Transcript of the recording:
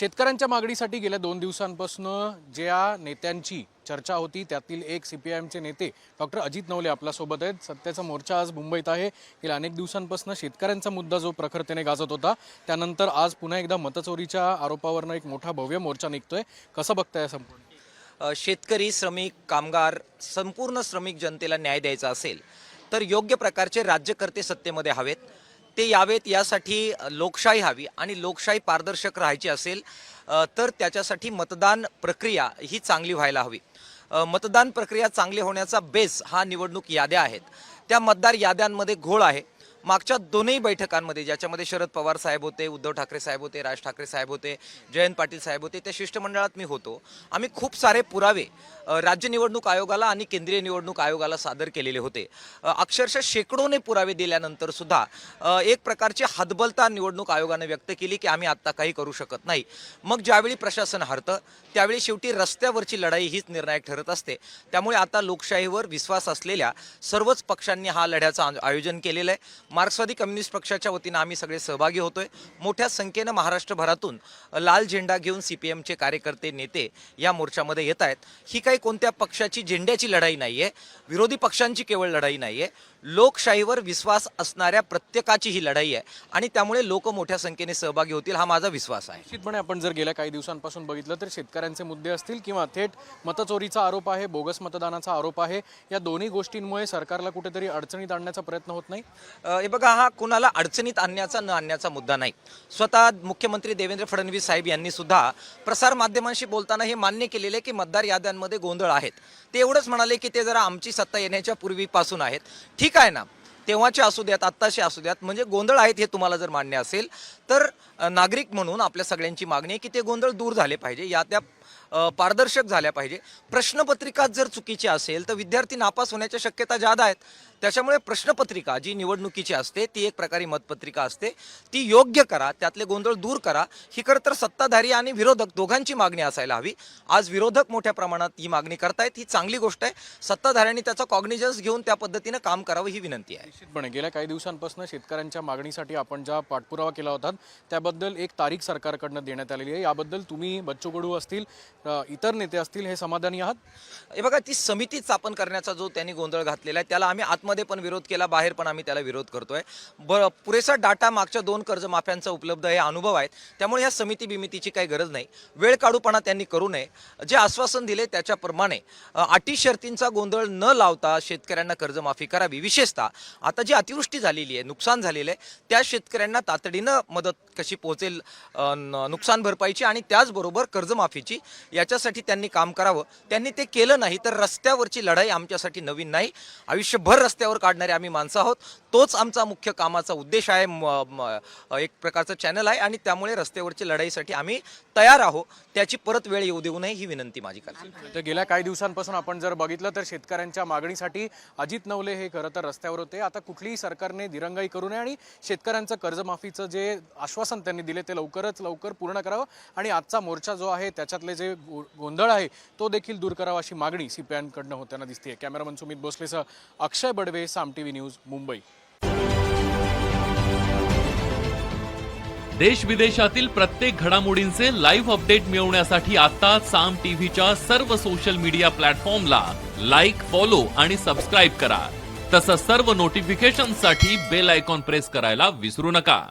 शेतकऱ्यांच्या मागणीसाठी गेल्या 2 दिवसांपासून ज्या नेत्यांची चर्चा होती त्यातील एक सीपीआयएमचे नेते डॉक्टर अजित नवले आपल्यासोबत आहेत। सत्याचा मोर्चा आज मुंबईत आहे। गेल्या अनेक दिवसांपासून शेतकऱ्यांचा मुद्दा जो प्रखरतेने गाजत होता त्यानंतर आज पुन्हा एकदा मतचोरीच्या आरोपावरून एक मोठा भव्य मोर्चा निघतोय। कसं बघताय संपूर्ण? शेतकरी, श्रमिक, कामगार, संपूर्ण श्रमिक जनतेला न्याय द्यायचा असेल तर योग्य प्रकारचे राज्यकर्ते सत्तेमध्ये हवेत, ते यावेत। यासाठी लोकशाही हवी आणि लोकशाही पारदर्शक राहायची असेल तर त्याच्यासाठी मतदान प्रक्रिया ही चांगली व्हायला हवी। मतदान प्रक्रिया चांगली होण्याचा बेस हा निवडणूक याद्या आहेत। त्या मतदार याद्यांमध्ये घोळ आहे। मागच्या दोनही बैठकांमध्ये ज्याच्यामध्ये शरद पवार साहेब होते, उद्धव ठाकरे साहेब होते, राज ठाकरे साहेब होते, जयंत पाटील साहेब होते, त्या शिष्टमंडळात मी होतो। आम्ही खूप सारे पुरावे राज्य निवडणूक आयोगाला आणि केंद्रीय निवडणूक आयोगाला सादर केलेले होते। अक्षरशः शेकडोने पुरावे दिल्यानंतर सुद्धा एक प्रकारची हतबलता निवडणूक आयोगाने व्यक्त केली की आम्ही आत्ता काही करू शकत नाही। मग ज्यावेळी प्रशासन हरतं त्यावेळी शेवटी रस्त्यावरची लढाई हीच निर्णायक ठरत असते। त्यामुळे आता लोकशाहीवर विश्वास असलेल्या सर्वच पक्षांनी हा लढ्याचं आयोजन केलेलं आहे। मार्क्सवादी कम्युनिस्ट पक्षाच्या वतीने आम्ही सगळे सहभागी होतोय। मोठ्या संख्येने महाराष्ट्रभरातून लाल झेंडा घेऊन सीपीएमचे कार्यकर्ते, नेते या मोर्चामध्ये येत आहेत। ही काही कोणत्या पक्षाची झेंड्याची लढाई नाहीये, विरोधी पक्षांची केवळ लढाई नाहीये, लोकशाहीवर विश्वास असणाऱ्या प्रत्येकाची ही लढाई आहे आणि त्यामुळे लोक मोठ्या संख्येने सहभागी होतील हा माझा विश्वास आहे। निश्चितपणे आपण जर गेल्या काही दिवसांपासून बघितलं तर शेतकऱ्यांचे मुद्दे असतील किंवा थेट मतचोरीचा आरोप आहे, बोगस मतदानाचा आरोप आहे, या दोन्ही गोष्टींमुळे सरकारला कुठेतरी अडचणीत आणण्याचा प्रयत्न होत नाही। हे बघा, हा कुणाला अडचणीत आणण्याचा न आणण्याचा मुद्दा नाही। स्वतः मुख्यमंत्री देवेंद्र फडणवीस साहेब यांनी सुद्धा प्रसार माध्यमांशी बोलताना हे मान्य केलेले की मतदार याद्यांमध्ये गोंधळ आहेत। ते एवढंच म्हणाले की ते जरा आमची सत्ता येण्याच्या पूर्वीपासून आहेत। ठीक आहे ना, तेव्हाचे असू द्यात, आत्ताचे असू द्यात, म्हणजे गोंधळ आहेत हे तुम्हाला जर मान्य असेल तर नागरिक म्हणून आपल्या सगळ्यांची मागणी आहे की ते गोंधळ दूर झाले पाहिजे, या त्या पारदर्शक झाल्या पाहिजे। प्रश्नपत्रिका जर चुकीची असेल तर विद्यार्थी नापास होण्याच्या शक्यता जादा आहेत। त्याच्यामुळे प्रश्नपत्रिका जी निवडणुकीची असते ती एक प्रकारे मतपत्रिका असते, ती योग्य करा, त्यातले गोंधळ दूर करा। ही खरं तर सत्ताधारी आणि विरोधक दोघांची मागणी असायला हवी। आज विरोधक मोठ्या प्रमाणात ही मागणी करतायत, ही चांगली गोष्ट आहे। सत्ताधाऱ्यांनी त्याचा कॉग्निजन्स घेऊन त्या पद्धतीने काम करावं ही विनंती आहे। निश्चितपणे गेल्या काही दिवसांपासून शेतकऱ्यांच्या मागणीसाठी आपण ज्या पाठपुरावा केला होता त्याबद्दल एक तारीख सरकारकडून देण्यात आलेली आहे। याबद्दल तुम्ही, बच्चू कडू असतील, इतर नेते असतील, हे समाधानी आहात? हे बघा, ती समिती स्थापन करण्याचा जो त्यांनी गोंधळ घातलेला आहे त्याला आम्ही आतमध्ये पण विरोध केला, बाहेर पण आम्ही त्याला विरोध करतोय। पुरेसा डाटा मागच्या 2 कर्जमाफ्यांचा उपलब्ध आहे, अनुभव आहेत, त्यामुळे या समिती बिमितीची काही गरज नाही। वेळ काढूपणा त्यांनी करू नये। जे आश्वासन दिले त्याच्याप्रमाणे अटी शर्तींचा गोंधळ न लावता शेतकऱ्यांना कर्जमाफी करावी। विशेषतः आता जी अतिवृष्टी झालेली आहे, नुकसान झालेलं आहे, त्या शेतकऱ्यांना तातडीनं मदत कशी पोहोचेल नुकसान भरपाईची आणि त्याचबरोबर कर्जमाफीची, याच्यासाठी त्यांनी काम करावं। त्यांनी ते केलं नाही तर रस्त्यावरची लढाई आमच्यासाठी नवीन नाही। आयुष्यभर रस्त्यावर काढणारे आम्ही माणसं आहोत, तोच आमचा मुख्य कामाचा उद्देश आहे, एक प्रकारचं चॅनल आहे आणि त्यामुळे रस्त्यावरची लढाईसाठी आम्ही तयार आहोत। त्याची परत वेळ येऊ देऊ नये ही विनंती माझी करते। तर गेल्या काही दिवसांपासून आपण जर बघितलं तर शेतकऱ्यांच्या मागणीसाठी अजित नवले हे खरं तर रस्त्यावर होते। आता कुठलीही सरकारने दिरंगाई करू नये आणि शेतकऱ्यांचं कर्जमाफीचं जे आश्वासन त्यांनी दिले ते लवकरच लवकर पूर्ण करावं आणि आजचा मोर्चा जो आहे त्याच्यातले जे गोंधळ आहे तो देखील दूर करावा अशी मागणी सीपीआयएमकडनं होताना दिसते। कॅमेरामन सुमित भोसलेसह अक्षय बडवे, साम टीव्ही न्यूज, मुंबई। देश विदेशातील प्रत्येक घडामोडींचे लाईव्ह अपडेट मिळवण्यासाठी आता साम टीव्हीच्या सर्व सोशल मीडिया प्लॅटफॉर्मला लाईक, फॉलो आणि सबस्क्राईब करा। तसंच सर्व नोटिफिकेशनसाठी बेल आयकॉन प्रेस करायला विसरू नका।